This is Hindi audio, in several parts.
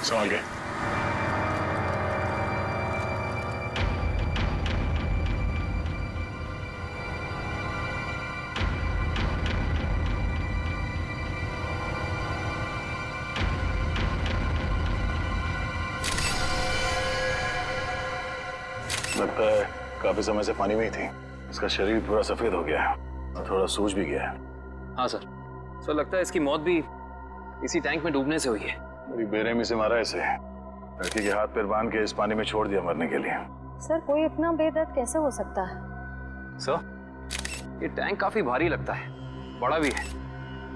संभाल के। लगता है काफी समय से पानी में ही थी। इसका शरीर पूरा सफेद हो गया है और थोड़ा सूज भी गया है। हाँ सर। सर लगता है इसकी मौत भी इसी टैंक में डूबने से हुई है। बड़ी बेरहमी से मारा इसे। लड़की के हाथ पैर बांध के इस पानी में छोड़ दिया मरने के लिए। सर कोई इतना बेदर्द कैसे हो सकता है? सर ये टैंक काफी भारी लगता है, बड़ा भी है।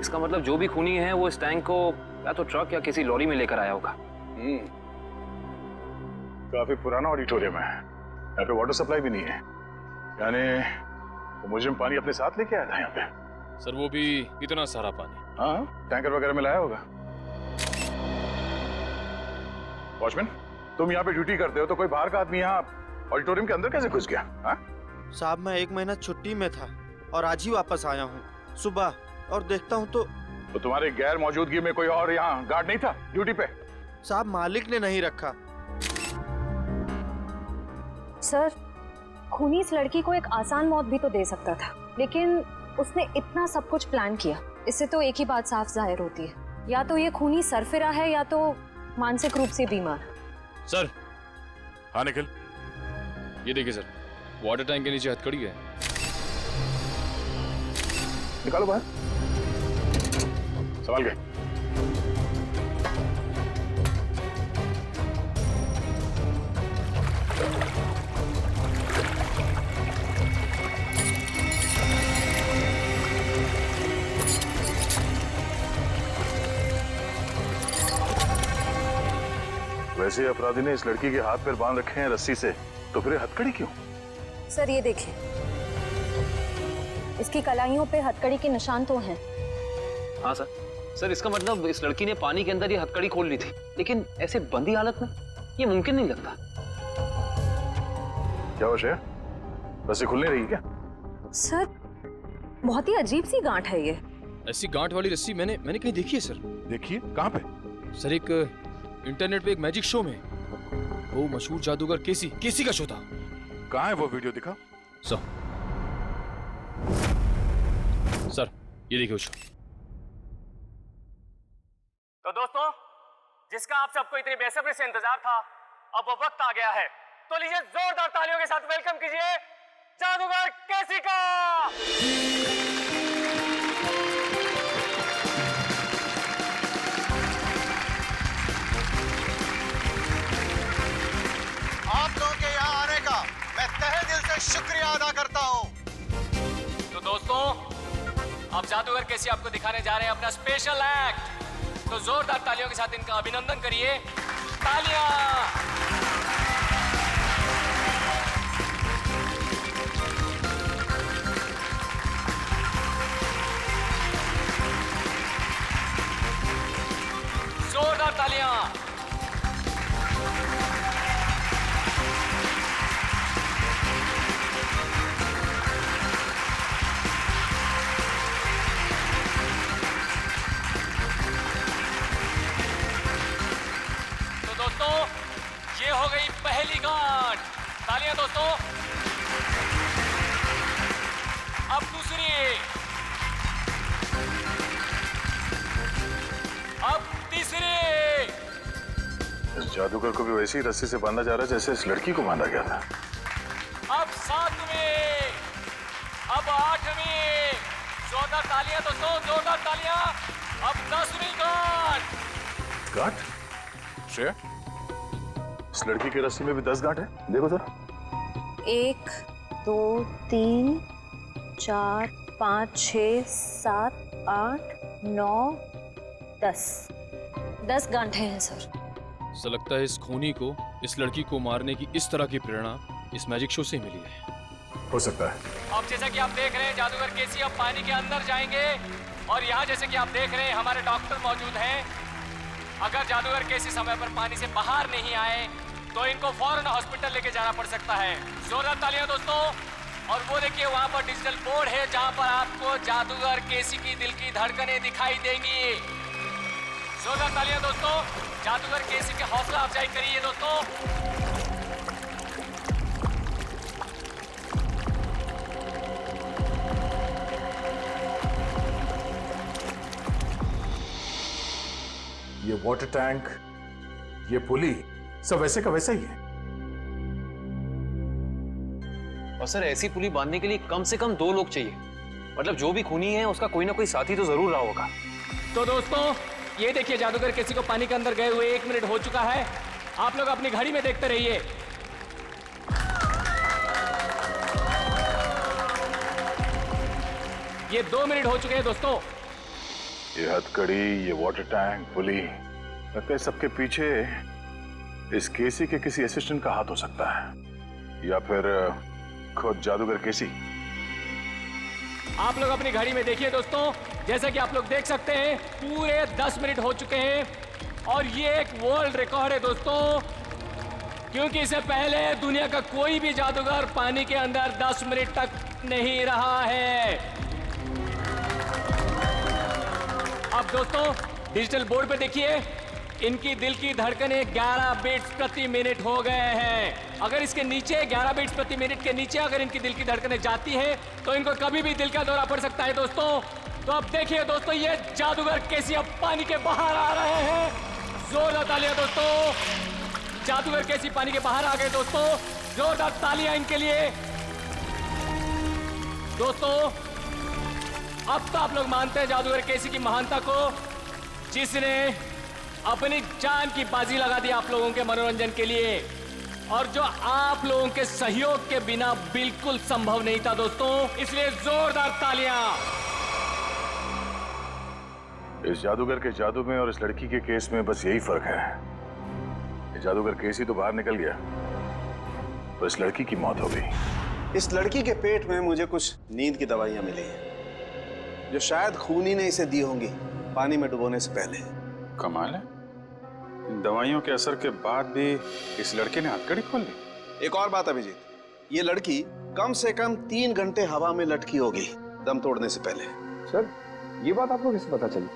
इसका मतलब जो भी खूनी है वो इस टैंक को या तो ट्रक या किसी लॉरी में लेकर आया होगा। काफी पुराना ऑडिटोरियम है, यहाँ पे वाटर सप्लाई भी नहीं है। यानी वो मुजरिम पानी अपने साथ लेके आया था यहाँ पे। सर वो भी इतना सारा पानी? हाँ, टैंकर वगैरह में लाया होगा। वॉचमैन, तुम यहाँ पे ड्यूटी करते हो तो कोई बाहर का आदमी यहाँ ऑडिटोरियम के अंदर कैसे घुस गया? हाँ? साहब मैं 1 महीना छुट्टी में था और आज ही वापस आया हूँ सुबह, और देखता हूँ तो तुम्हारे गैर मौजूदगी में कोई और यहाँ गार्ड नहीं था ड्यूटी पे? साहब मालिक ने नहीं रखा। सर खूनी इस लड़की को एक आसान मौत भी तो दे सकता था, लेकिन उसने इतना सब कुछ प्लान किया। इससे तो एक ही बात साफ जाहिर होती है, या तो ये खूनी सरफिरा है या तो मानसिक रूप से बीमार। सर। हाँ निखिल। ये देखिए सर, वाटर टैंक के नीचे हथकड़ी है। निकालो बाहर, संभाल के। वैसे अपराधी ने इस लड़की के हाथ पैर बांध रखे हैं रस्सी से, तो फिर हथकड़ी क्यों? सर ये देखिए, इसकी कलाइयों पे हथकड़ी के निशान तो हैं। हाँ सर। सर इसका मतलब इस लड़की ने पानी के अंदर ये हथकड़ी खोल ली थी, लेकिन ऐसे बंदी हालत में ये मुमकिन नहीं लगता। क्या हो श्रेया, रस्सी खुल नहीं रही क्या? सर बहुत ही अजीब सी गांठ है ये। ऐसी गांठ वाली रस्सी मैंने कहीं देखी है सर। देखिए कहाँ पे? सर एक इंटरनेट पे एक मैजिक शो में, वो मशहूर जादूगर केसी का शो था। कहाँ है वो वीडियो, दिखा। सर ये देखिए शो। तो दोस्तों, जिसका आप सबको इतनी बेसब्री से इंतजार था, अब वो वक्त आ गया है। तो लीजिए जोरदार तालियों के साथ वेलकम कीजिए जादूगर केसी का। आप लोगों के यहाँ आने का मैं तहे दिल से शुक्रिया अदा करता हूँ। तो दोस्तों, अब जादूगर केसी आपको दिखाने जा रहे हैं अपना स्पेशल एक्ट। तो जोरदार तालियों के साथ इनका अभिनंदन करिए। तालियां। जोरदार तालियां। तो दोस्तों, ये हो गई पहली गांठ। तालियां दोस्तों। अब दूसरी, अब तीसरी। इस जादूगर को भी वैसी ही रस्सी से बांधा जा रहा है जैसे इस लड़की को बांधा गया था। अब 7वीं, अब 8वीं। जोरदार तालियां दोस्तों, जोरदार तालियां। अब 10वीं गांठ। गांठ? श्रेया, इस लड़की की रस्सी में भी 10 गांठ है, देखो जरा। 1 2 3 4 5 6 7 8 9 10 10 गांठें हैं सर। सर लगता है इस खूनी को इस लड़की को मारने की इस तरह की प्रेरणा इस मैजिक शो से मिली है। हो सकता है। अब जैसा कि आप देख रहे हैं, जादूगर केसी अब पानी के अंदर जाएंगे और यहाँ जैसे कि आप देख रहे हैं हमारे डॉक्टर मौजूद हैं। अगर जादूगर केसी समय पर पानी से बाहर नहीं आए तो इनको फौरन हॉस्पिटल लेके जाना पड़ सकता है। जोरदार तालियां दोस्तों। और वो देखिए वहाँ पर डिजिटल बोर्ड है जहाँ पर आपको जादूगर केसी की दिल की धड़कनें दिखाई देंगी। जोरदार तालियां दोस्तों, जादूगर केसी के हौसला अफजाई करिए दोस्तों। ये वाटर टैंक, ये पुली सब वैसे का वैसा ही है। और सर ऐसी पुली बांधने के लिए कम से कम 2 लोग चाहिए। मतलब जो भी खूनी है उसका कोई ना कोई साथी तो जरूर रहा होगा। तो दोस्तों ये देखिए, जादूगर केसी को पानी के अंदर गए हुए 1 मिनट हो चुका है। आप लोग अपनी घड़ी में देखते रहिए। ये 2 मिनट हो चुके हैं दोस्तों। ये हथकड़ी, ये वाटर टैंक, पुली, लगता है सबके पीछे इस केसी के किसी असिस्टेंट का हाथ हो सकता है, या फिर खुद जादूगर केसी। आप लोग अपनी घड़ी में देखिए दोस्तों, जैसा कि आप लोग देख सकते हैं पूरे 10 मिनट हो चुके हैं और ये एक वर्ल्ड रिकॉर्ड है दोस्तों, क्योंकि इससे पहले दुनिया का कोई भी जादूगर पानी के अंदर 10 मिनट तक नहीं रहा है। अब दोस्तों डिजिटल बोर्ड पे देखिए, इनकी दिल की धड़कनें 11 बीट्स प्रति मिनट हो गए हैं। अगर इसके नीचे 11 बीट्स प्रति मिनट के नीचे अगर इनकी दिल की धड़कनें जाती हैं तो इनको कभी भी दिल का दौरा पड़ सकता है दोस्तों। तो अब देखिए दोस्तों, ये जादूगर केसी अब पानी के बाहर आ रहे हैं। जोरदार तालियां दोस्तों, जादूगर केसी पानी के बाहर आ गए दोस्तों। जोरदार तालियां इनके लिए दोस्तों। अब तो आप लोग मानते हैं जादूगर केसी की महानता को, जिसने अपनी जान की बाजी लगा दी आप लोगों के मनोरंजन के लिए, और जो आप लोगों के सहयोग के बिना बिल्कुल संभव नहीं था दोस्तों। इसलिए जोरदार तालियां। इस जादूगर के जादू में और इस लड़की के केस में बस यही फर्क है। जादूगर केसी तो बाहर निकल गया, तो इस लड़की की मौत हो गई। इस लड़की के पेट में मुझे कुछ नींद की दवाइयां मिली हैं, जो शायद खूनी ने इसे दी होंगी पानी में डुबोने से पहले। कमाल है, इन दवाइयों के असर के बाद भी इस लड़के ने हथकड़ी खोल ली। एक और बात अभिजीत, ये लड़की कम से कम 3 घंटे हवा में लटकी होगी दम तोड़ने से पहले। सर, ये बात आपको कैसे पता चली?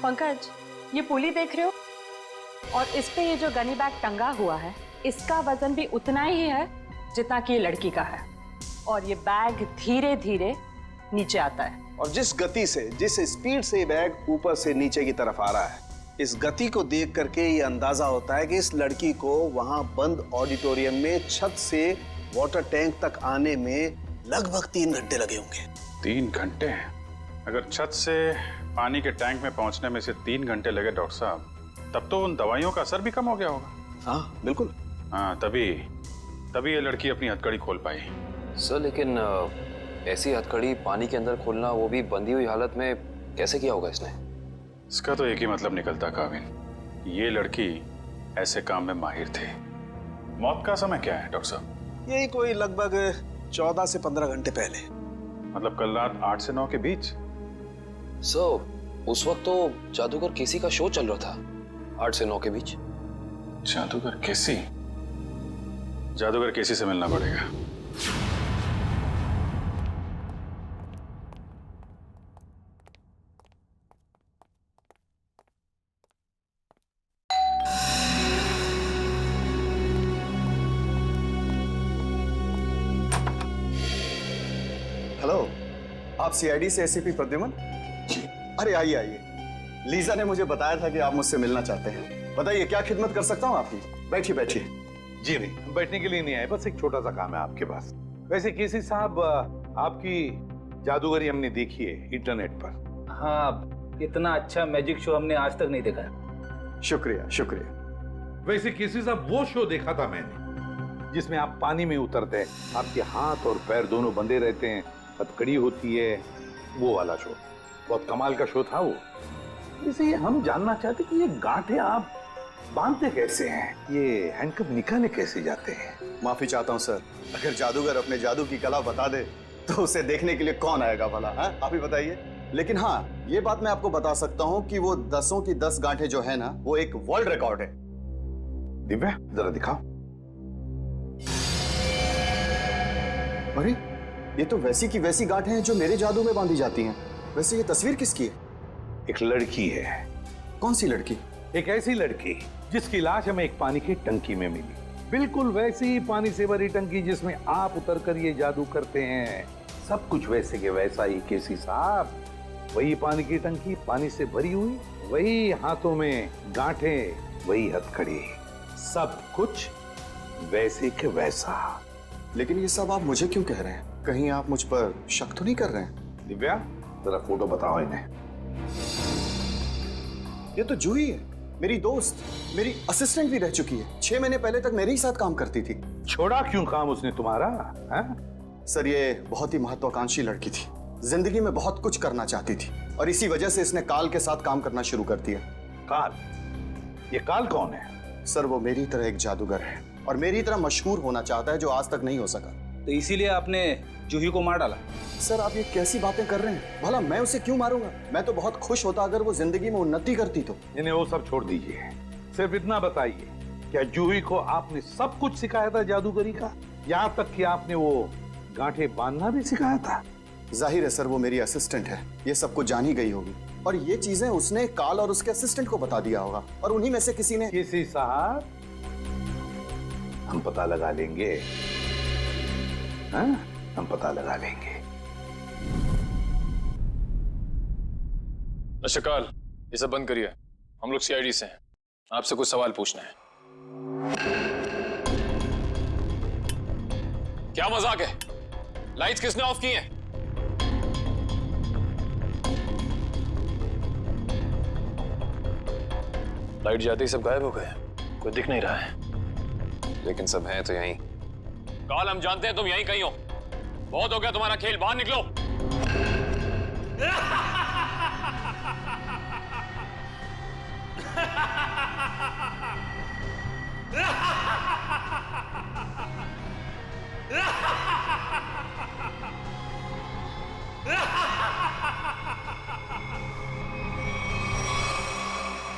पंकज, ये पुली देख रहे हो, और इस पे ये जो गनी बैग टंगा हुआ है, इसका वजन भी उतना ही है जितना कि ये लड़की का है। और ये बैग धीरे धीरे नीचे आता है, और जिस गति से, जिस स्पीड से ये बैग ऊपर से नीचे की तरफ आ रहा है, इस गति को देख करके ये अंदाजा होता है कि इस लड़की को वहां बंद ऑडिटोरियम में छत से वाटर टैंक तक आने में लगभग 3 घंटे लगे होंगे। 3 घंटे? अगर छत से पानी के टैंक में पहुंचने में से 3 घंटे लगे डॉक्टर साहब, तब तो उन दवाइयों का असर भी कम हो गया होगा। हाँ बिल्कुल। हाँ, तभी ये लड़की अपनी हथकड़ी खोल पाई। सर लेकिन ऐसी हथकड़ी पानी के अंदर खोलना, वो भी बंधी हुई हालत में, कैसे किया होगा इसने? इसका तो एक ही मतलब निकलता काविन, ये लड़की ऐसे काम में माहिर थी। मौत का समय क्या है डॉक्टर साहब? यही कोई लगभग 14 से 15 घंटे पहले। मतलब कल रात 8 से 9 के बीच? सर उस वक्त तो जादूगर केसी का शो चल रहा था, 8 से 9 के बीच। जादूगर केसी? जादूगर केसी से मिलना पड़ेगा। हेलो, आप सीआईडी से एसीपी प्रद्युमन? अरे आइए आइए, लीजा ने मुझे बताया था कि आप मुझसे मिलना चाहते हैं। बताइए क्या खिदमत कर सकता हूँ आपकी? बैठिए बैठिए। जी नहीं, बैठने के लिए नहीं आए, बस एक छोटा सा काम है आपके पास। वैसे केसी साहब, आपकी जादूगरी हमने देखी है इंटरनेट पर। हाँ, इतना अच्छा मैजिक शो हमने आज तक नहीं देखा। शुक्रिया शुक्रिया। वैसे केसी साहब, वो शो देखा था मैंने जिसमें आप पानी में उतरते हैं, आपके हाथ और पैर दोनों बंधे रहते हैं, हथकड़ी होती है, वो वाला शो। बहुत कमाल का शो था वो। इसे हम जानना चाहते कि ये गांठें आप बांधते कैसे हैं, ये हैंडकफ निकाले कैसे जाते हैं? माफी चाहता हूँ सर, अगर जादूगर अपने जादू की कला बता दे तो उसे देखने के लिए कौन आएगा भला? आप ही बताइए। लेकिन हाँ, ये बात मैं आपको बता सकता हूँ कि वो 10 की 10 गांठें जो है ना, वो एक वर्ल्ड रिकॉर्ड है। दिव्या, जरा दिखाओ। अरे, ये तो वैसी की वैसी गांठें हैं जो मेरे जादू में बांधी जाती हैं। वैसे ये तस्वीर किसकी है? एक लड़की है कौन सी लड़की? एक ऐसी लड़की जिसकी लाश हमें एक पानी की टंकी में मिली, बिल्कुल वैसी ही पानी से भरी टंकी जिसमें आप उतर कर ये जादू करते हैं। सब कुछ वैसे के वैसा ही केसी साहब। वही पानी की टंकी पानी से भरी हुई, वही हाथों में गांठें, वही हथकड़ी, सब कुछ वैसे के वैसा। लेकिन ये सब आप मुझे क्यों कह रहे हैं? कहीं आप मुझ पर शक तो नहीं कर रहे हैं? दिव्या, जरा फोटो बताओ इन्हें। ये तो जूही है, मेरी दोस्त, मेरी असिस्टेंट भी रह चुकी है। 6 महीने पहले तक मेरे ही साथ काम करती थी। छोड़ा क्यों काम उसने तुम्हारा? है? सर, ये बहुत ही महत्वाकांक्षी लड़की थी, जिंदगी में बहुत कुछ करना चाहती थी और इसी वजह से इसने काल के साथ काम करना शुरू कर दिया। काल? ये काल कौन है? सर, वो मेरी तरह एक जादूगर है और मेरी तरह मशहूर होना चाहता है, जो आज तक नहीं हो सका। तो इसीलिए आपने जूही को मार डाला? सर, आप ये कैसी बातें कर रहे हैं? भला मैं उसे क्यों मारूंगा? मैं तो बहुत खुश होता अगर वो जिंदगी में उन्नति करती तो। इन्हें वो सब छोड़ दीजिए, सिर्फ इतना बताइए, क्या जूही को आपने सब कुछ सिखाया था जादूगरी का? यहाँ तक कि आपने वो गांठें बांधना भी सिखाया था? जाहिर है सर, वो मेरी असिस्टेंट है, ये सब कुछ जान ही गई होगी और ये चीजें उसने काल और उसके असिस्टेंट को बता दिया होगा और उन्हीं में से किसी ने। किसी साहब, हम पता लगा लेंगे। हाँ, हम पता लगा लेंगे। शकाल, ये सब बंद करिए, हम लोग सीआईडी से हैं, आपसे कुछ सवाल पूछना है। क्या मजाक है? लाइट्स किसने ऑफ की हैं? लाइट जाते ही सब गायब हो गए, कोई दिख नहीं रहा है। लेकिन सब हैं तो यहीं। काल, हम जानते हैं तुम यहीं कहीं हो। बहुत हो गया तुम्हारा खेल, बाहर निकलो।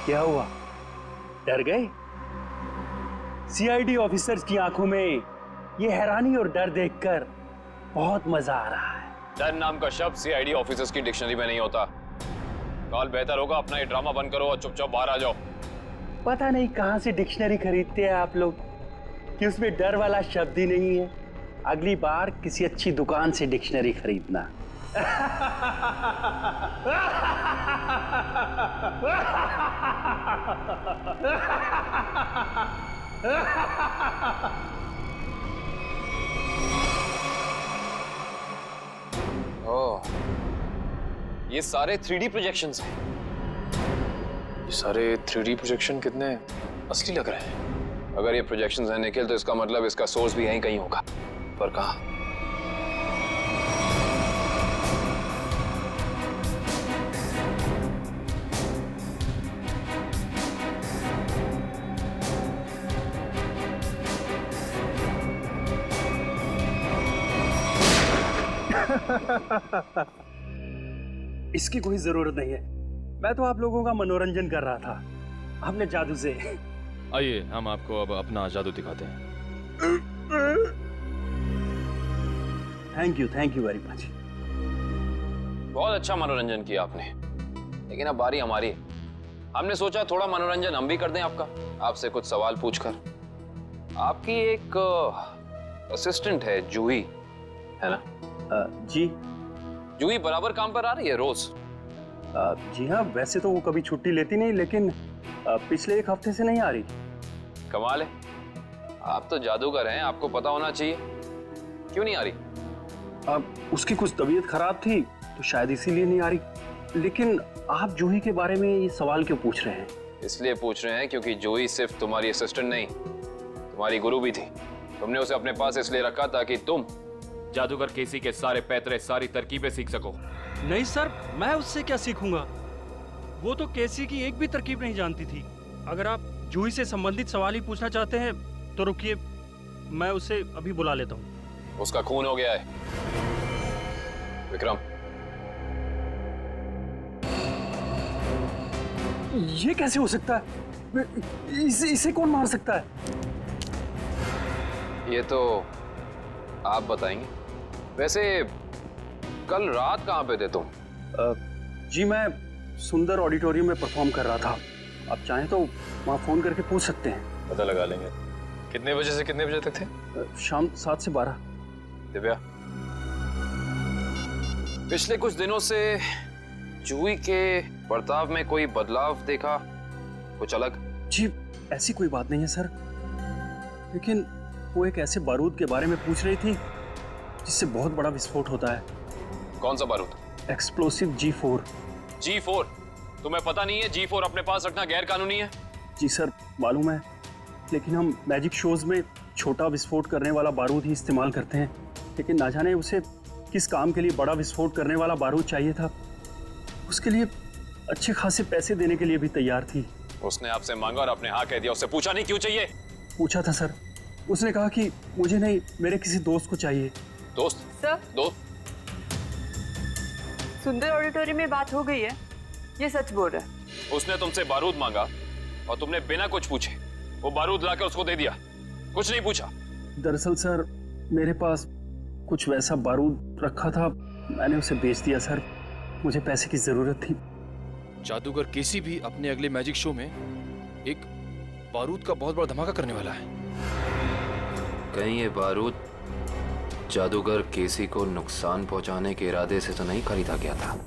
क्या हुआ? डर गए? सीआईडी ऑफिसर्स की आंखों में ये हैरानी और डर देखकर बहुत मजा आ रहा है। डर नाम का शब्द सीआईडी ऑफिसर्स की डिक्शनरी में नहीं होता। काल, बेहतर होगा अपना ये ड्रामा बंद करो और चुपचाप बाहर आ जाओ। पता नहीं कहां से डिक्शनरी खरीदते हैं आप लोग कि उसमें डर वाला शब्द ही नहीं है। अगली बार किसी अच्छी दुकान से डिक्शनरी खरीदना। ओह, ये सारे 3D प्रोजेक्शंस हैं। ये सारे 3D प्रोजेक्शन कितने असली लग रहे हैं। अगर ये प्रोजेक्शंस हैं निखिल, तो इसका मतलब इसका सोर्स भी यहीं कहीं होगा। पर कहाँ? इसकी कोई जरूरत नहीं है, मैं तो आप लोगों का मनोरंजन कर रहा था अपने जादू से। आइए, हम आपको अब अपना जादू दिखाते हैं। Thank you very much. बहुत अच्छा मनोरंजन किया आपने, लेकिन अब बारी हमारी है। हमने सोचा थोड़ा मनोरंजन हम भी कर दें आपका, आपसे कुछ सवाल पूछकर। आपकी एक असिस्टेंट है जूही, है ना? जी। जूही बराबर काम पर आ रही है रोज? जी हाँ, वैसे तो वो कभी छुट्टी लेती नहीं, लेकिन पिछले 1 हफ्ते से नहीं आ रही। कमाल है, आप तो जादूगर हैं, आपको पता होना चाहिए। क्यों नहीं आ रही? उसकी कुछ तबीयत खराब थी तो शायद इसीलिए नहीं आ रही। लेकिन आप जूही के बारे में ये सवाल क्यों पूछ रहे हैं? इसलिए पूछ रहे हैं क्योंकि जूही सिर्फ तुम्हारी असिस्टेंट नहीं, तुम्हारी गुरु भी थी। तुमने उसे अपने पास इसलिए रखा ताकि तुम जादूगर केसी के सारे पैतरे, सारी तरकीबें सीख सको। नहीं सर, मैं उससे क्या सीखूंगा? वो तो केसी की एक भी तरकीब नहीं जानती थी। अगर आप जूही से संबंधित सवाल ही पूछना चाहते हैं तो रुकिए, मैं उसे अभी बुला लेता हूँ। उसका खून हो गया है। विक्रम, ये कैसे हो सकता है? इसे कौन मार सकता है? ये तो आप बताएंगे। वैसे कल रात कहाँ पे थे तुम? जी मैं सुंदर ऑडिटोरियम में परफॉर्म कर रहा था। आप चाहें तो वहाँ फ़ोन करके पूछ सकते हैं। पता लगा लेंगे। कितने बजे से कितने बजे तक थे? शाम 7 से 12। दिव्या, पिछले कुछ दिनों से जूही के बर्ताव में कोई बदलाव देखा? कुछ अलग? जी ऐसी कोई बात नहीं है सर, लेकिन वो एक ऐसे बारूद के बारे में पूछ रही थी जिससे बहुत बड़ा विस्फोट होता है। कौन सा बारूद? Explosive G4। G4? तुम्हें पता नहीं है G4 अपने पास रखना गैर कानूनी है? जी सर मालूम है, लेकिन हम मैजिक शोज में छोटा विस्फोट करने वाला बारूद ही इस्तेमाल करते हैं, लेकिन ना जाने उसे किस काम के लिए बड़ा विस्फोट करने वाला बारूद चाहिए था। उसके लिए अच्छे खासे पैसे देने के लिए भी तैयार थी। उसने आपसे मांगा और आपने हाँ कह दिया, उससे पूछा नहीं क्यों चाहिए? पूछा था सर, उसने कहा कि मुझे नहीं, मेरे किसी दोस्त को चाहिए। दोस्त? सर, दोस्त? सुंदर ऑडिटोरियम में बात हो गई है, ये सच बोल रहा है। उसने तुमसे बारूद मांगा और तुमने बिना कुछ पूछे वो बारूद लाकर उसको दे दिया, कुछ नहीं पूछा। दरअसल सर मेरे पास कुछ वैसा बारूद रखा था, मैंने उसे बेच दिया सर, मुझे पैसे की जरूरत थी। जादूगर केसी भी अपने अगले मैजिक शो में एक बारूद का बहुत बड़ा धमाका करने वाला है। कहीं ये बारूद जादूगर केसी को नुकसान पहुंचाने के इरादे से तो नहीं खरीदा गया था?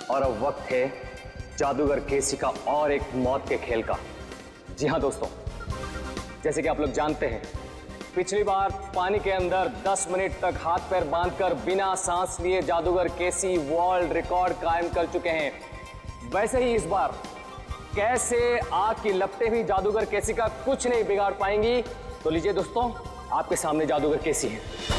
और अब वक्त है जादूगर केसी का और एक मौत के खेल का। जी हाँ दोस्तों, जैसे कि आप लोग जानते हैं, पिछली बार पानी के अंदर 10 मिनट तक हाथ पैर बांधकर बिना सांस लिए जादूगर केसी वर्ल्ड रिकॉर्ड कायम कर चुके हैं। वैसे ही इस बार कैसे आग की लपटें भी जादूगर केसी का कुछ नहीं बिगाड़ पाएंगी। तो लीजिए दोस्तों, आपके सामने जादूगर केसी है।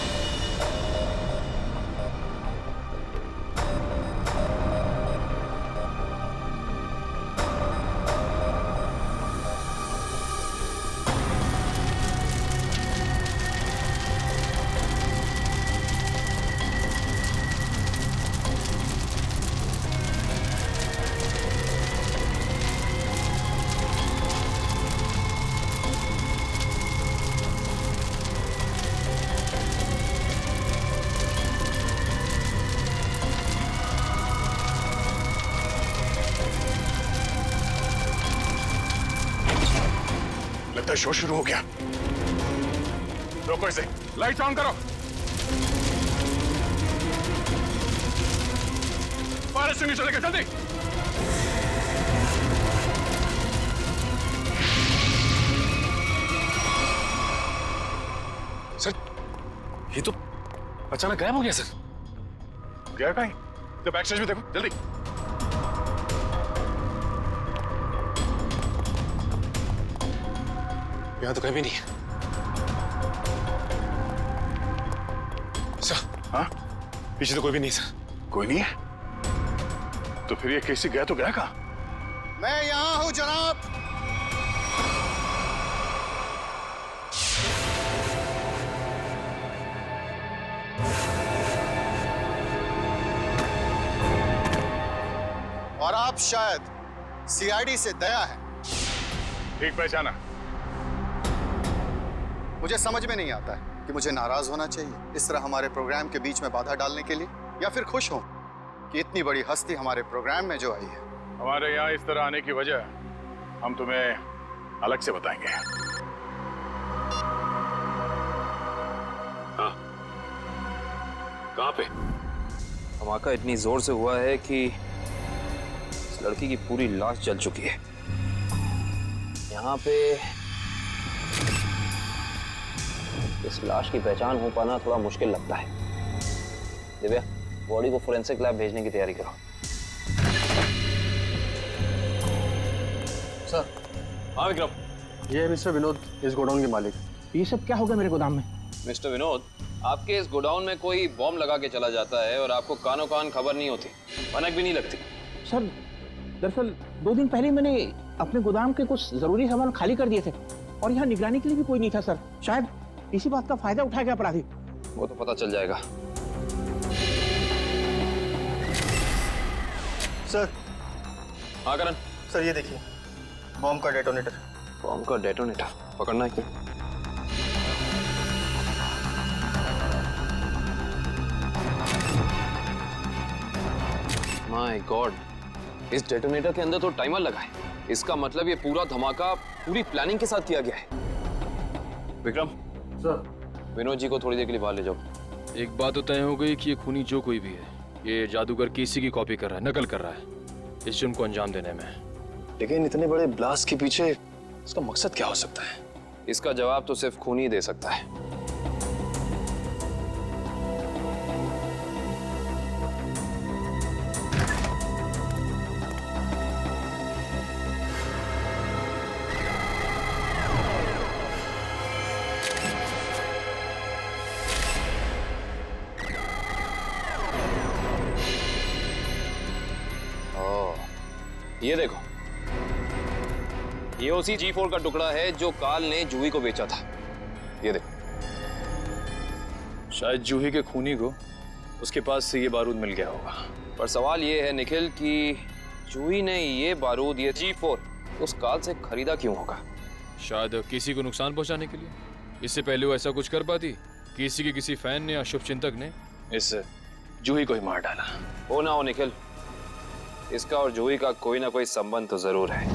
लगता है शो शुरू हो गया। रोको इसे, लाइट ऑन करो। फायर एक्सटिंग्विशर लेकर जल्दी। सर, ये तो अचानक गायब हो गया सर। गया कहीं? तो बैक स्टेज में देखो जल्दी। यहाँ तो कहीं भी नहीं है। सर, हाँ? पीछे तो कोई भी नहीं सर। कोई नहीं है? तो फिर ये केसी गया तो गया कहाँ? मैं यहाँ हूँ जनाब। और आप शायद सीआईडी से दया है। ठीक पहचाना। मुझे समझ में नहीं आता है कि मुझे नाराज होना चाहिए इस तरह हमारे प्रोग्राम के बीच में बाधा डालने के लिए, या फिर खुश हूं कि इतनी बड़ी हस्ती हमारे प्रोग्राम में जो आई है। हमारे यहाँ इस तरह आने की वजह हम तुम्हें अलग से बताएंगे। हाँ, कहाँ पे? धमाका इतनी जोर से हुआ है कि इस लड़की की पूरी लाश जल चुकी है। यहाँ पे इस लाश की पहचान हो पाना थोड़ा मुश्किल लगता है। दिव्या, बॉडी को फोरेंसिक लैब भेजने की तैयारी करो। सर। हाँ विक्रम। ये है मिस्टर विनोद, इस गोडाउन के मालिक। ये सब क्या होगा मेरे गोदाम में? मिस्टर विनोद, आपके इस गोडाउन में कोई बॉम्ब लगा के चला जाता है और आपको कानो कान खबर नहीं होती, भनक भी नहीं लगती। सर, दरअसल 2 दिन पहले मैंने अपने गोदाम के कुछ जरूरी सामान खाली कर दिए थे और यहाँ निगरानी के लिए भी कोई नहीं था सर। शायद इसी बात का फायदा उठा गया अपराधी। वो तो पता चल जाएगा। सर। हाँ करण। सर ये देखिए, बॉम्ब का डेटोनेटर। बॉम्ब का डेटोनेटर पकड़ना है क्या? माय गॉड, इस डेटोनेटर के अंदर तो टाइमर लगा है। इसका मतलब ये पूरा धमाका पूरी प्लानिंग के साथ किया गया है। विक्रम सर, विनोद जी को थोड़ी देर के लिए बाहर ले जाओ। एक बात तो तय हो गई कि ये खूनी जो कोई भी है, ये जादूगर केसी की कॉपी कर रहा है, नकल कर रहा है इस जुर्म को अंजाम देने में। लेकिन इतने बड़े ब्लास्ट के पीछे इसका मकसद क्या हो सकता है? इसका जवाब तो सिर्फ खूनी दे सकता है। ये देखो, ये उसी G4 का टुकड़ा है जो काल ने जूही को बेचा था। ये देखो, शायद जूही के खूनी को उसके पास से ये बारूद मिल गया होगा। पर सवाल ये है निखिल कि जूही ने ये बारूद, ये G4 उस काल से खरीदा क्यों होगा? शायद किसी को नुकसान पहुंचाने के लिए। इससे पहले वो ऐसा कुछ कर पाती? किसी के किसी फैन ने या शुभ चिंतक ने इस जूही को ही मार डाला। हो ना हो निखिल, इसका और जूही का कोई ना कोई संबंध तो जरूर है।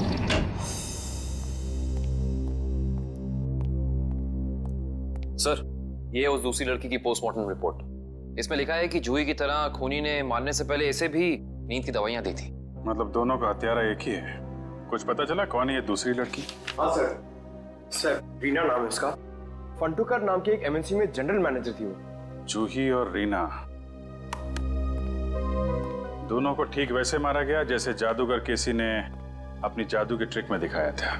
सर, ये उस दूसरी लड़की की पोस्टमार्टम रिपोर्ट। इसमें लिखा है कि जूही की तरह खूनी ने मारने से पहले इसे भी नींद की दवाइयां दी थी। मतलब दोनों का हत्यारा एक ही है। कुछ पता चला कौन है ये दूसरी लड़की? हाँ सर, रीना नाम है इसका। फंटूकर नाम की एक एमएनसी में जनरल मैनेजर थी वो। जूही और रीना दोनों को ठीक वैसे मारा गया जैसे जादूगर केसी ने अपनी जादू की ट्रिक में दिखाया था।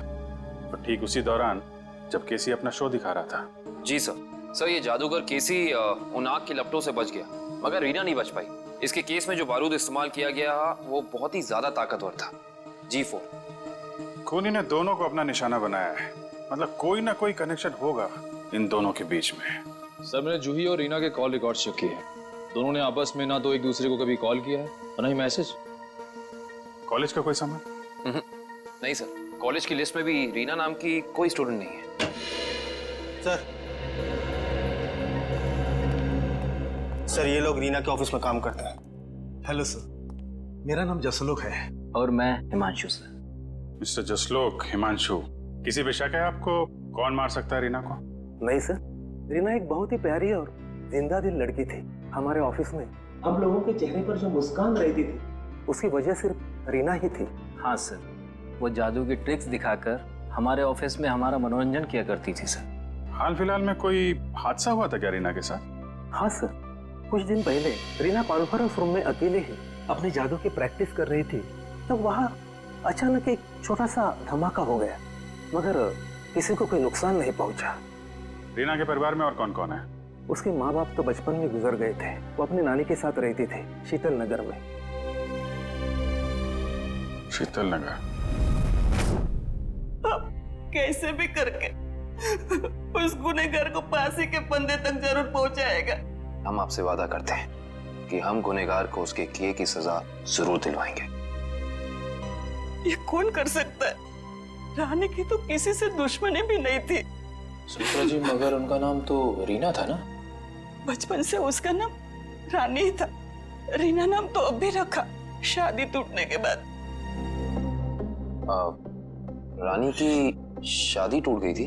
और ठीक उसी दौरान जब केसी अपना शो दिखा रहा था। जी सर, ये जादूगर केसी उन आग की लपटों से बच गया, मगर रीना नहीं बच पाई। इसके केस में जो बारूद इस्तेमाल किया गया वो बहुत ही ज्यादा ताकतवर था, G4। खूनी ने दोनों को अपना निशाना बनाया है। मतलब कोई ना कोई कनेक्शन होगा इन दोनों के बीच में। सर, मैंने जूही और रीना के कॉल रिकॉर्ड चेक किए हैं। दोनों ने आपस में ना तो एक दूसरे को कभी कॉल किया है और ना ही मैसेज। कॉलेज का कोई संबंध? नहीं सर, कॉलेज की लिस्ट में भी रीना नाम की कोई स्टूडेंट नहीं है। सर, ये लोग रीना के ऑफिस में काम करते हैं। हेलो सर, मेरा नाम जसलोक है। और मैं हिमांशु सर। मिस्टर जसलोक, हिमांशु, किसी पे शक है आपको? कौन मार सकता है रीना को? नहीं सर, रीना एक बहुत ही प्यारी और जिंदा दिल लड़की थी। हमारे ऑफिस में हम लोगों के चेहरे पर जो मुस्कान रहती थी उसकी वजह सिर्फ रीना ही थी। हाँ सर, वो जादू की ट्रिक्स दिखाकर हमारे ऑफिस में हमारा मनोरंजन किया करती थी सर। हाल फिलहाल में कोई हादसा हुआ था क्या रीना के साथ? हाँ सर, कुछ दिन पहले रीना कॉन्फ्रेंस रूम में अकेले ही अपनी जादू की प्रैक्टिस कर रही थी, तब वहाँ अचानक एक छोटा सा धमाका हो गया, मगर किसी को कोई नुकसान नहीं पहुंचा। रीना के परिवार में और कौन कौन है? उसके माँ बाप तो बचपन में गुजर गए थे। वो अपनी नानी के साथ रहती थी शीतल नगर में। शीतल नगर? कैसे भी करके उस गुनहगार को फांसी के फंदे तक जरूर पहुंचाएगा। हम आपसे वादा करते हैं कि हम गुनहगार को उसके किए की सजा जरूर दिलवाएंगे। ये कौन कर सकता है? रानी की तो किसी से दुश्मनी भी नहीं थी। सुमित्रा जी, मगर उनका नाम तो रीना था ना? बचपन से उसका नाम रानी ही था। रीना नाम तो अब भी रखा, शादी टूटने के बाद। रानी की शादी टूट गई थी?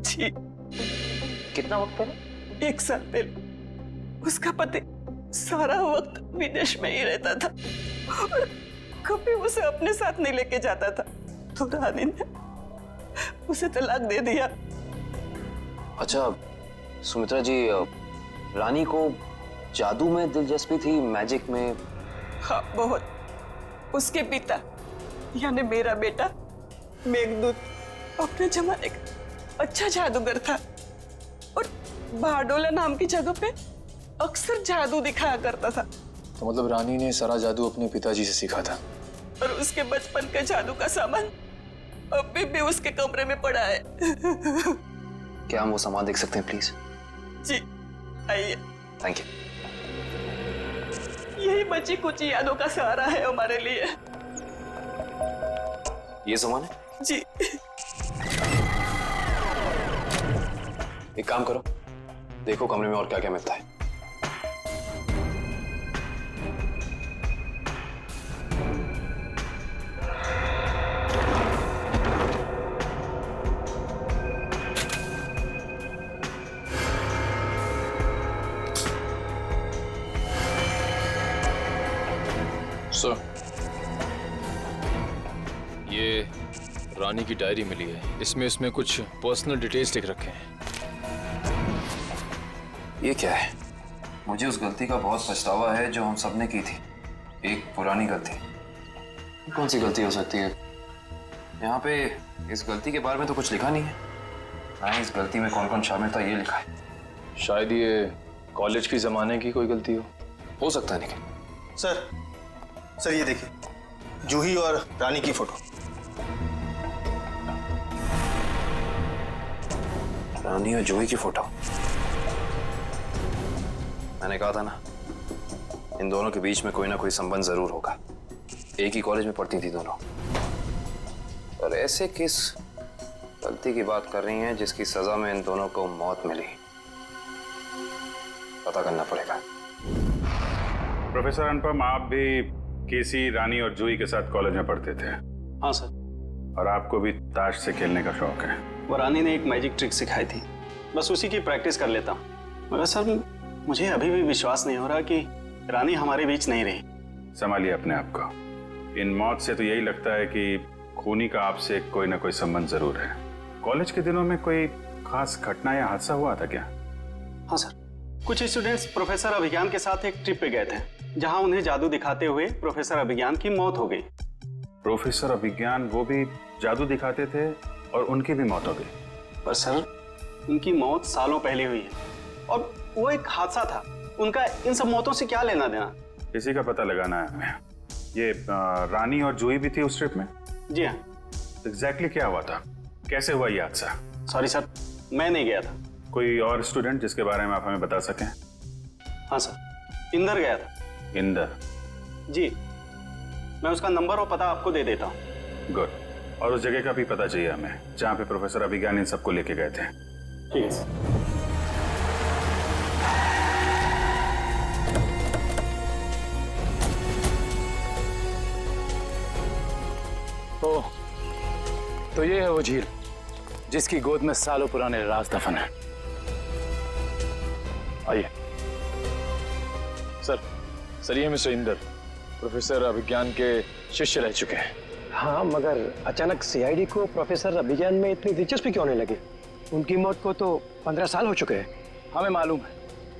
जी। कितना वक्त पहले? 1 साल पहले। उसका पति सारा वक्त विदेश में ही रहता था और कभी उसे अपने साथ नहीं लेके जाता था, तो रानी ने उसे तलाक दे दिया। अच्छा सुमित्रा जी, रानी को जादू में दिलचस्पी थी, मैजिक में? हाँ, बहुत। उसके पिता यानी मेरा बेटा मेघदूत अपने जमाने का अच्छा जादूगर था और बारडोला नाम की जगह पे अक्सर जादू दिखाया करता था। तो मतलब रानी ने सारा जादू अपने पिताजी से सीखा था? और उसके बचपन का जादू का सामान अभी भी उसके कमरे में पड़ा है। क्या हम वो सामान देख सकते हैं प्लीज? जी आइए। Thank you. यही बची कुछ यादों का सहारा है हमारे लिए। ये सामान है? जी। एक काम करो, देखो कमरे में और क्या क्या मिलता है। सर, ये रानी की डायरी मिली है। इसमें कुछ पर्सनल डिटेल्स लिख रखे हैं। ये क्या है? मुझे उस गलती का बहुत पछतावा है जो हम सबने की थी। एक पुरानी गलती। कौन सी गलती हो सकती है? यहाँ पे इस गलती के बारे में तो कुछ लिखा नहीं है। ना इस गलती में कौन कौन शामिल था ये लिखा है। शायद ये कॉलेज की जमाने की कोई गलती हो सकता है। निखिल सर ये देखिए, जूही और रानी की फोटो। रानी और जूही की फोटो। मैंने कहा था ना, इन दोनों के बीच में कोई ना कोई संबंध जरूर होगा। एक ही कॉलेज में पढ़ती थी दोनों। और ऐसे किस गलती की बात कर रही हैं जिसकी सजा में इन दोनों को मौत मिली? पता करना पड़ेगा। प्रोफेसर अनुपम, आप भी केसी, रानी और जूही के साथ कॉलेज में पढ़ते थे? हाँ सर। और आपको भी ताश से खेलने का शौक है? वो रानी ने एक मैजिक ट्रिक सिखाई थी, बस उसी की प्रैक्टिस कर लेता हूँ। मगर सर, मुझे अभी भी विश्वास नहीं हो रहा कि रानी हमारे बीच नहीं रही। संभालिए अपने आप को। इन मौत से तो यही लगता है कि खूनी का आपसे कोई ना कोई संबंध जरूर है। कॉलेज के दिनों में कोई खास घटना या हादसा हुआ था क्या? हाँ सर, कुछ स्टूडेंट्स प्रोफेसर अभिज्ञान के साथ एक ट्रिप पे गए थे, जहां उन्हें जादू दिखाते हुए प्रोफेसर अभिज्ञान की मौत हो गई। प्रोफेसर अभिज्ञान वो भी जादू दिखाते थे और उनकी भी मौत हो गई? पर सर, उनकी मौत सालों पहले हुई है और वो एक हादसा था। उनका इन सब मौतों से क्या लेना देना? इसी का पता लगाना है हमें। ये रानी और जूही भी थी उस ट्रिप में? जी हाँ। एग्जैक्टली क्या हुआ था? कैसे हुआ ये हादसा? सॉरी सर, मैं नहीं गया था। कोई और स्टूडेंट जिसके बारे में आप हमें बता सकें? हाँ सर, इंदर गया था। इंदर? जी, मैं उसका नंबर और पता आपको दे देता हूँ। गुड। और उस जगह का भी पता चाहिए हमें जहाँ पे प्रोफेसर अभिज्ञान इन सबको लेके गए थे। ठीक है सर। तो ये है वो झील जिसकी गोद में सालों पुराने राज दफन है। आइए। सर ये मिस्टर इंदर प्रोफेसर अभिज्ञान के शिष्य रह चुके हैं। हाँ, मगर अचानक सीआईडी को प्रोफेसर अभिज्ञान में इतनी दिलचस्पी क्यों नहीं लगी? उनकी मौत को तो 15 साल हो चुके हैं। हमें मालूम है।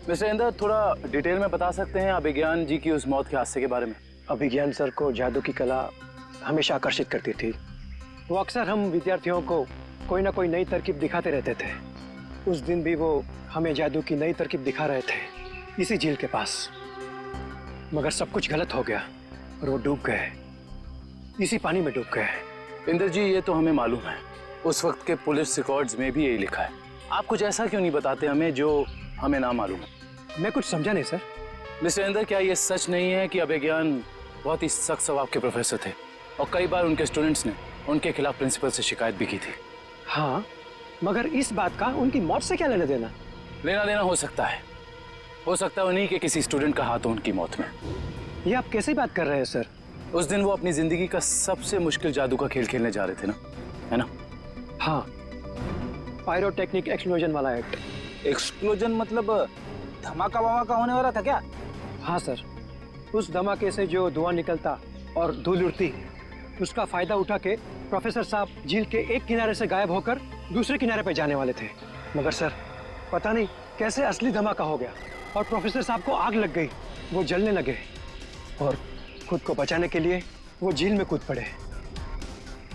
मिस्टर इंदर, थोड़ा डिटेल में बता सकते हैं अभिज्ञान जी की उस मौत के हादसे के बारे में? अभिज्ञान सर को जादू की कला हमेशा आकर्षित करती थी। वो अक्सर हम विद्यार्थियों को कोई ना कोई नई तरकीब दिखाते रहते थे। उस दिन भी वो हमें जादू की नई तरकीब दिखा रहे थे इसी झील के पास। मगर सब कुछ गलत हो गया और वो डूब गए, इसी पानी में डूब गए। इंदर जी, ये तो हमें मालूम है। उस वक्त के पुलिस रिकॉर्ड्स में भी यही लिखा है। आप कुछ ऐसा क्यों नहीं बताते हमें जो हमें ना मालूम है? मैं कुछ समझा नहीं सर। मिस्टर इंदर, क्या ये सच नहीं है कि अभिज्ञान बहुत ही सख्त स्वभाव के प्रोफेसर थे और कई बार उनके स्टूडेंट्स ने उनके खिलाफ प्रिंसिपल से शिकायत भी की थी? हाँ, मगर इस बात का उनकी मौत से क्या लेना देना? लेना देना हो सकता है उन्हीं के किसी स्टूडेंट का हाथ हो उनकी मौत में। ये आप कैसे बात कर रहे हैं सर? उस दिन वो अपनी जिंदगी का सबसे मुश्किल जादू का खेल खेलने जा रहे थे ना, है ना? हाँ, पायरोटेक्निक एक्सप्लोजन वाला एक्ट। एक्सप्लोजन मतलब धमाका वमाका होने वाला था क्या? हाँ सर, उस धमाके से जो धुआं निकलता और धूल उड़ती, उसका फायदा उठा के प्रोफेसर साहब झील के एक किनारे से गायब होकर दूसरे किनारे पे जाने वाले थे। मगर सर, पता नहीं कैसे असली धमाका हो गया और प्रोफेसर साहब को आग लग गई। वो जलने लगे और खुद को बचाने के लिए वो झील में कूद पड़े।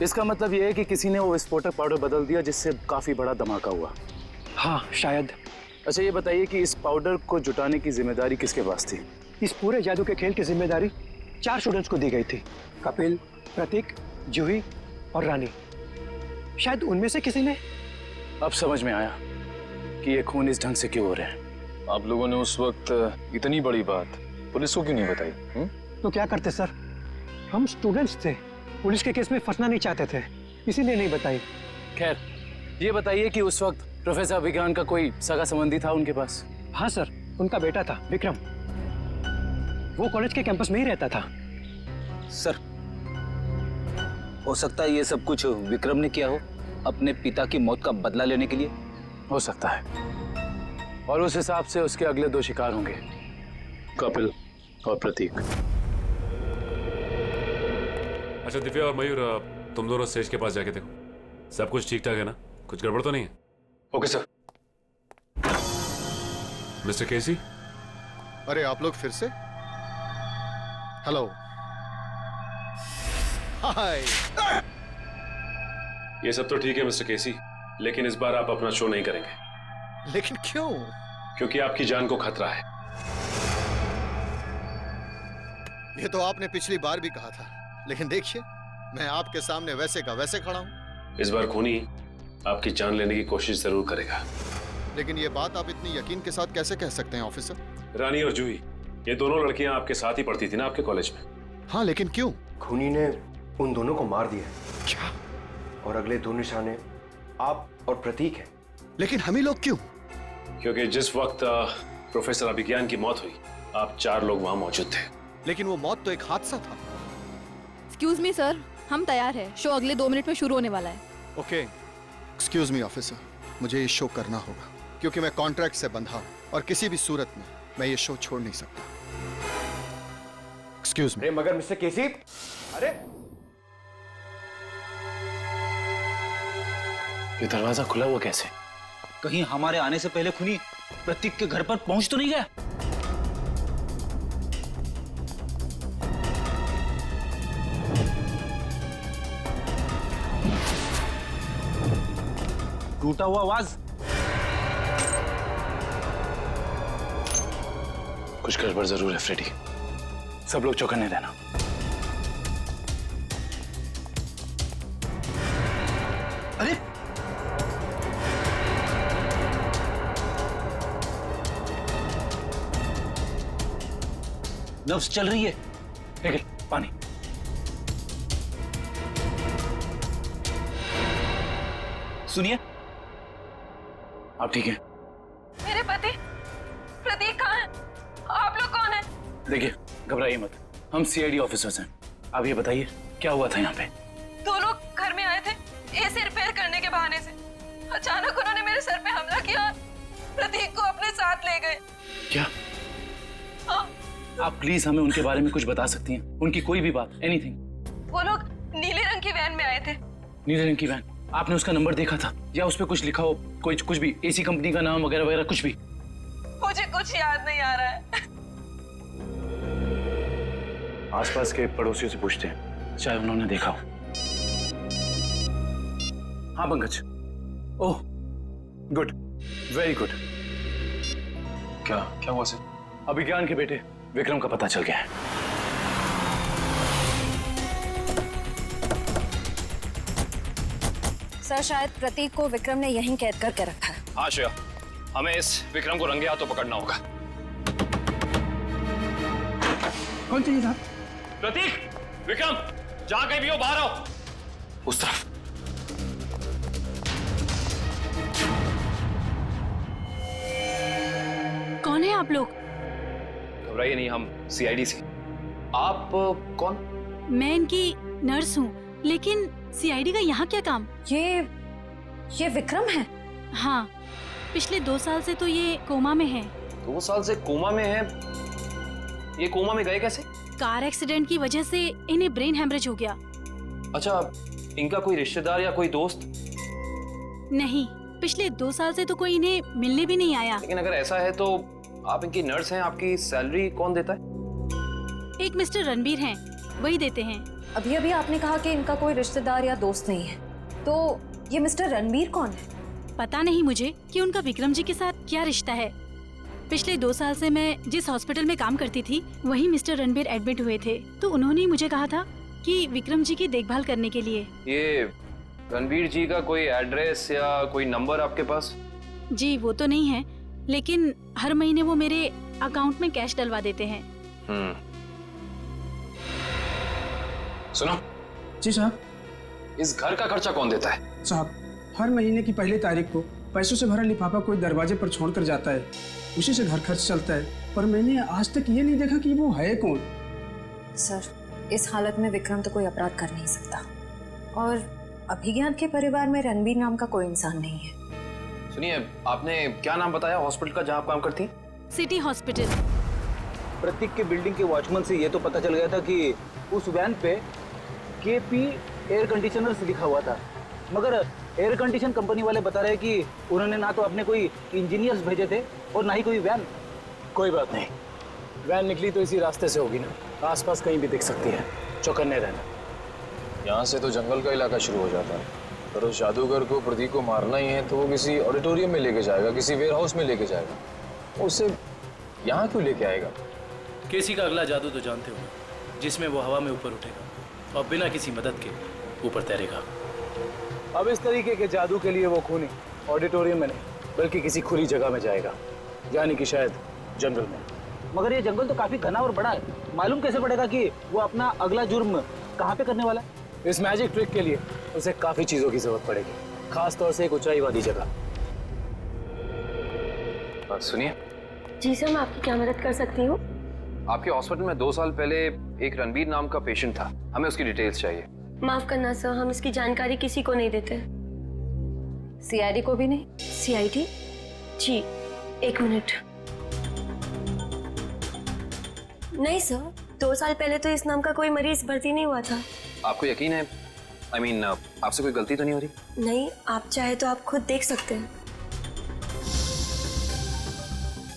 इसका मतलब ये है कि किसी ने वो विस्फोटक पाउडर बदल दिया जिससे काफी बड़ा धमाका हुआ। हाँ, शायद। अच्छा, ये बताइए कि इस पाउडर को जुटाने की जिम्मेदारी किसके पास थी? इस पूरे जादू के खेल की जिम्मेदारी 4 स्टूडेंट्स को दी गई थी। कपिल, प्रतीक, जूही और रानी। शायद उनमें से किसी ने। अब समझ में आया कि ये खून इस ढंग से क्यों हो रहे हैं। आप लोगों ने उस वक्त इतनी बड़ी बात पुलिस को क्यों नहीं बताई? तो क्या करते सर, हम स्टूडेंट्स थे, पुलिस के केस में फंसना नहीं चाहते थे, इसीलिए नहीं बताई। खैर, ये बताइए कि उस वक्त प्रोफेसर अभिज्ञान का कोई सगा संबंधी था उनके पास? हाँ सर, उनका बेटा था विक्रम। वो कॉलेज के कैंपस में ही रहता था। सर, हो सकता है ये सब कुछ विक्रम ने किया हो अपने पिता की मौत का बदला लेने के लिए। हो सकता है, और उस हिसाब से उसके अगले 2 शिकार होंगे, कपिल और प्रतीक। अच्छा दिव्या और मयूर, तुम दोनों स्टेज के पास जाके देखो सब कुछ ठीक ठाक है ना, कुछ गड़बड़ तो नहीं है? Okay sir. मिस्टर केसी। अरे आप लोग फिर से? हेलो, हाय। ये सब तो ठीक है मिस्टर केसी, लेकिन इस बार आप अपना शो नहीं करेंगे। लेकिन क्यों? क्योंकि आपकी जान को खतरा है। ये तो आपने पिछली बार भी कहा था, लेकिन देखिए मैं आपके सामने वैसे का वैसे खड़ा हूं। इस बार खूनी आपकी जान लेने की कोशिश जरूर करेगा। लेकिन ये बात आप इतनी यकीन के साथ कैसे कह सकते हैं ऑफिसर? रानी और जूही, ये दोनों लड़कियां आपके साथ ही पढ़ती थी ना आपके कॉलेज में? हाँ, लेकिन क्यों? खूनी ने उन दोनों को मार दिया। क्या? और अगले 2 निशाने आप और प्रतीक हैं। लेकिन हम ही लोग क्यों? क्योंकि जिस वक्त प्रोफेसर अभिज्ञान की मौत हुई, आप 4 लोग वहां मौजूद थे। लेकिन वो मौत तो एक हादसा था। एक्सक्यूज मी सर, हम तैयार हैं। शो अगले 2 मिनट में शुरू होने वाला है। ओके, एक्सक्यूज मी ऑफिसर, मुझे ये शो करना होगा क्योंकि मैं कॉन्ट्रैक्ट से बंधा हूं और किसी भी सूरत में मैं ये शो छोड़ नहीं सकता। Excuse me. मगर मिस्टर केसी, अरे ये दरवाजा खुला हुआ कैसे? कहीं हमारे आने से पहले खूनी प्रतीक के घर पर पहुंच तो नहीं गया? टूटा हुआ आवाज। कुछ गड़बड़ जरूर है फ्रेडी, सब लोग चौकन्ने रहना। अरे नब्ज चल रही है। लेकिन पानी। सुनिए, आप ठीक हैं? मेरे पति प्रतीक कहाँ है? आप लोग कौन हैं? देखिए, घबराइए मत, हम सीआईडी ऑफिसर्स हैं। आप ये बताइए क्या हुआ था यहाँ पे? 2 लोग घर में आए थे एसी रिपेयर करने के बहाने से। अचानक उन्होंने मेरे सर पे हमला किया और प्रतीक को अपने साथ ले गए। क्या? हाँ। आप प्लीज हमें उनके बारे में कुछ बता सकती हैं? उनकी कोई भी बात, एनीथिंग। वो लोग नीले रंग की वैन में आए थे। नीले रंग की वैन? आपने उसका नंबर देखा था या उस पर कुछ लिखा हो? कुछ भी, एसी कंपनी का नाम वगैरह वगैरह कुछ भी? मुझे कुछ याद नहीं आ रहा है। आसपास के पड़ोसियों से पूछते हैं, चाहे उन्होंने देखा हो। हाँ Pankaj. Oh good, very good. क्या हुआ सर? अभिज्ञान के बेटे विक्रम का पता चल गया है। सर, शायद प्रतीक को विक्रम ने यहीं कैद करके रखा है। हाँ श्रेया, हमें इस विक्रम को रंगे हाथों पकड़ना होगा। कौन चाहिए साहब? प्रतीक, विक्रम, जहां कहीं भी हो बाहर आओ। उस तरफ। कौन है आप लोग? घबराइए नहीं, हम सीआईडी से। आप कौन? मैं इनकी नर्स हूँ, लेकिन सीआईडी का यहाँ क्या काम? ये विक्रम है? हाँ, पिछले 2 साल से तो ये कोमा में है। 2 साल से कोमा में है? ये कोमा में गए कैसे? कार एक्सीडेंट की वजह से इन्हें ब्रेन हेमरेज हो गया। अच्छा, इनका कोई रिश्तेदार या कोई दोस्त? नहीं, पिछले 2 साल से तो कोई इन्हें मिलने भी नहीं आया। लेकिन अगर ऐसा है तो आप इनकी नर्स हैं, आपकी सैलरी कौन देता है? एक मिस्टर रणबीर हैं, वही देते हैं। अभी अभी आपने कहा कि इनका कोई रिश्तेदार या दोस्त नहीं है, तो ये मिस्टर रणबीर कौन है? पता नहीं मुझे कि उनका विक्रम जी के साथ क्या रिश्ता है। पिछले 2 साल से मैं जिस हॉस्पिटल में काम करती थी, वहीं मिस्टर रणबीर एडमिट हुए थे, तो उन्होंने ही मुझे कहा था कि विक्रम जी की देखभाल करने के लिए। ये रणबीर जी का कोई एड्रेस या कोई नंबर आपके पास? जी वो तो नहीं है, लेकिन हर महीने वो मेरे अकाउंट में कैश डलवा देते हैं। सुनो। जी साहब। इस घर का खर्चा कौन देता है? साहब, हर महीने की पहली तारीख को पैसों से भरा लिफाफा कोई दरवाजे पर छोड़कर जाता है, उसी से घर खर्च चलता है। पर मैंने आज तक ये नहीं देखा कि वो है कौन। सर, इस हालत में विक्रम तो कोई अपराध कर नहीं सकता, और अभिज्ञान के परिवार में रणबीर नाम का कोई इंसान नहीं है। सुनिए, आपने क्या नाम बताया हॉस्पिटल का जहाँ आप काम करती? City hospital. प्रतीक के बिल्डिंग के वॉचमैन से ये तो पता चल गया था कि उस वैन पे KP एयर कंडीशनर्स लिखा हुआ था, मगर एयर कंडीशन कंपनी वाले बता रहे कि उन्होंने ना तो अपने कोई इंजीनियर्स भेजे थे और ना ही कोई वैन। कोई बात नहीं, वैन निकली तो इसी रास्ते से होगी ना, आसपास कहीं भी दिख सकती है, चौकन्ने रहना। यहाँ से तो जंगल का इलाका शुरू हो जाता है, पर उस जादूगर को, प्रतीक को मारना ही है तो वो किसी ऑडिटोरियम में लेके जाएगा, किसी वेयर हाउस में लेके जाएगा। उसे यहाँ क्यों लेके आएगा? केसी का अगला जादू तो जानते हो, जिसमें वो हवा में ऊपर उठेगा और बिना किसी मदद के ऊपर तैरेगा। अब इस तरीके के जादू के लिए वो खूनी ऑडिटोरियम में नहीं बल्कि किसी खुली जगह में जाएगा, यानी कि शायद जंगल में। मगर ये जंगल तो काफी घना और बड़ा है, मालूम कैसे पड़ेगा कि वो अपना अगला जुर्म कहाँ पे करने वाला है? इस मैजिक ट्रिक के लिए उसे काफी चीजों की जरूरत पड़ेगी, खास तौर से एक ऊंचाई वाली जगह। सुनिए। जी सर, मैं आपकी क्या मदद कर सकती हूँ? आपके हॉस्पिटल में 2 साल पहले एक रणबीर नाम का पेशेंट था, हमें उसकी डिटेल्स चाहिए। माफ करना सर, हम इसकी जानकारी किसी को नहीं देते। CID को भी नहीं? CID? जी, 1 मिनट। नहीं सर, 2 साल पहले तो इस नाम का कोई मरीज भर्ती नहीं हुआ था। आपको यकीन है? I mean, आपसे कोई गलती तो नहीं हो रही? नहीं, आप चाहे तो आप खुद देख सकते हैं।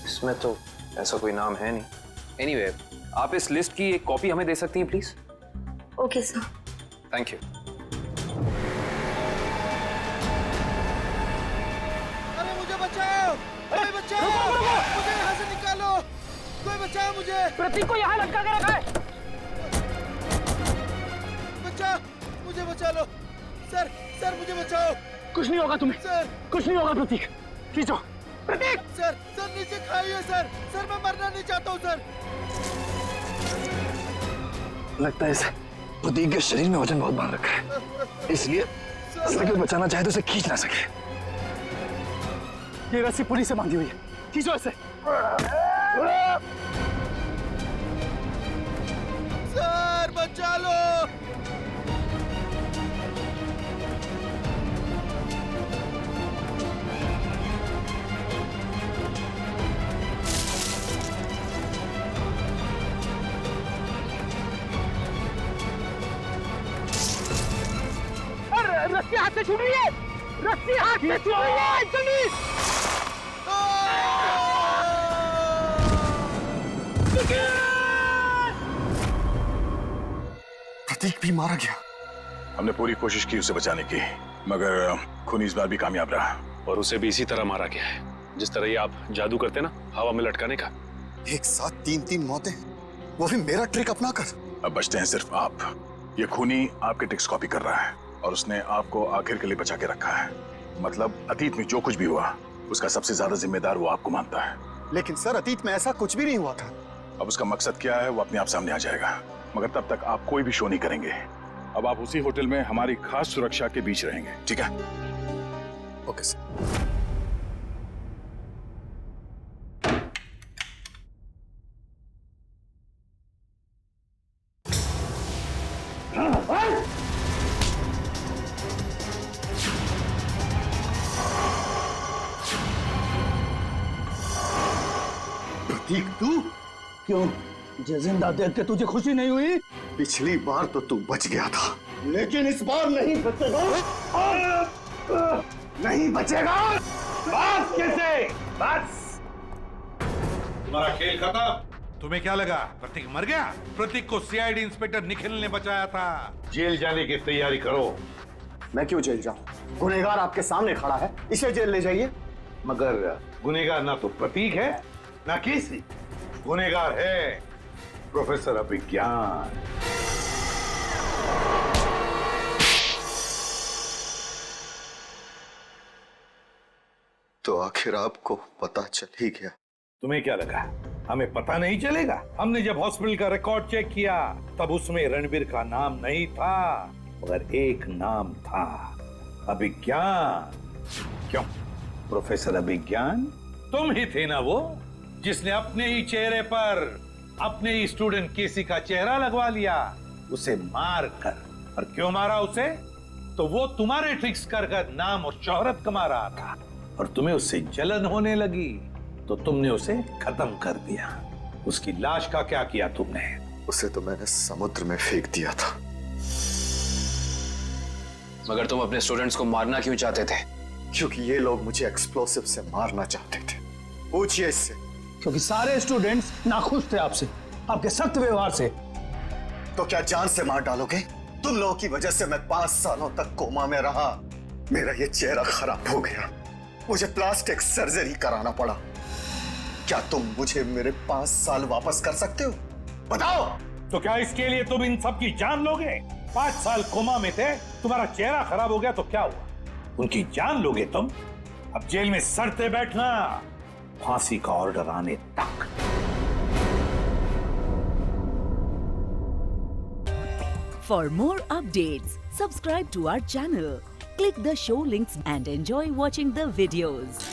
इसमें तो ऐसा कोई नाम है नहीं। Anyway, आप इस लिस्ट की एक कॉपी हमें दे सकती हैं please? Okay sir. Thank you. अरे मुझे बचाओ, कोई बचाओ, मुझे यहाँ से निकालो, कोई बचाओ मुझे। प्रतीक को यहाँ लटका के रखा है। बचाओ, मुझे बचा लो। सर, सर मुझे बचाओ। कुछ नहीं होगा तुम्हें, सर कुछ नहीं होगा प्रतीक, खींचो। प्रतीक! सर, सर नीचे खाइए सर, सर मैं मरना नहीं चाहता हूँ सर। लगता है इसे प्रतीक के शरीर में वजन बहुत बांध रखा है, इसलिए कोई बचाना चाहे तो इसे खींच ना सके। ये रस्सी पुलिस से बांधी हुई है, खींचो इसे। सर बचा लो। रस्सी हाथ से छूट रही है, रस्सी हाथ से छूट रही है, जल्दी! प्रतीक भी मारा गया। हमने पूरी कोशिश की उसे बचाने की, मगर खूनी इस बार भी कामयाब रहा। और उसे भी इसी तरह मारा गया है, जिस तरह ये आप जादू करते ना, हवा में लटकाने का। एक साथ 3-3 मौतें, वो भी मेरा ट्रिक अपना कर। अब बचते हैं सिर्फ आप। ये खूनी आपके ट्रिक्स कॉपी कर रहा है और उसने आपको आखिर के लिए बचा के रखा है। मतलब अतीत में जो कुछ भी हुआ, उसका सबसे ज्यादा जिम्मेदार वो आपको मानता है। लेकिन सर, अतीत में ऐसा कुछ भी नहीं हुआ था। अब उसका मकसद क्या है वो अपने आप सामने आ जाएगा, मगर तब तक आप कोई भी शो नहीं करेंगे। अब आप उसी होटल में हमारी खास सुरक्षा के बीच रहेंगे, ठीक है? Okay sir. प्रतीक, तू क्यों? जिंदा देख के तुझे खुशी नहीं हुई? पिछली बार तो तू बच गया था, लेकिन इस बार नहीं बचेगा, नहीं बचेगा। बस कैसे? बस तुम्हारा खेल खत्म। तुम्हें क्या लगा प्रतीक मर गया? प्रतीक को CID इंस्पेक्टर निखिल ने बचाया था। जेल जाने की तैयारी करो। मैं क्यों जेल जाऊं? गुनहगार आपके सामने खड़ा है, इसे जेल ले जाइए। मगर गुनहगार ना तो प्रतीक है ना केसी, गुनहगार है प्रोफेसर अभिज्ञान। तो आखिर आपको पता चल ही गया। तुम्हें क्या लगा हमें पता नहीं चलेगा? हमने जब हॉस्पिटल का रिकॉर्ड चेक किया तब उसमें रणबीर का नाम नहीं था, मगर एक नाम था, अभिज्ञान। क्यों प्रोफेसर अभिज्ञान? तुम ही थे ना वो जिसने अपने ही चेहरे पर अपने ही स्टूडेंट केसी का चेहरा लगवा लिया, उसे मार कर। और क्यों मारा उसे? तो वो तुम्हारे ट्रिक्स कर कर नाम और शोहरत कमा रहा था और तुम्हें उससे जलन होने लगी तो तुमने उसे खत्म कर दिया। उसकी लाश का क्या किया तुमने? उसे तो मैंने समुद्र में फेंक दिया था। मगर तुम अपने स्टूडेंट्स को मारना क्यों चाहते थे? क्योंकि ये लोग मुझे एक्सप्लोसिव से मारना चाहते थे। पूछिए इससे। क्योंकि सारे स्टूडेंट्स नाखुश थे आपसे, आपके सख्त व्यवहार से। तो क्या जान से मार डालोगे? तुम लोगों की वजह से मैं 5 सालों तक कोमा में रहा। मेरा ये चेहरा खराब हो गया, मुझे प्लास्टिक सर्जरी कराना पड़ा। क्या तुम मुझे मेरे 5 साल वापस कर सकते हो? बताओ। तो क्या इसके लिए तुम इन सब की जान लोगे? 5 साल कोमा में थे, तुम्हारा चेहरा खराब हो गया तो क्या हुआ? उनकी जान लोगे तुम? अब जेल में सड़ते बैठना, फांसी का ऑर्डर आने तक। For more updates, subscribe to our channel, click the show links and enjoy watching the videos.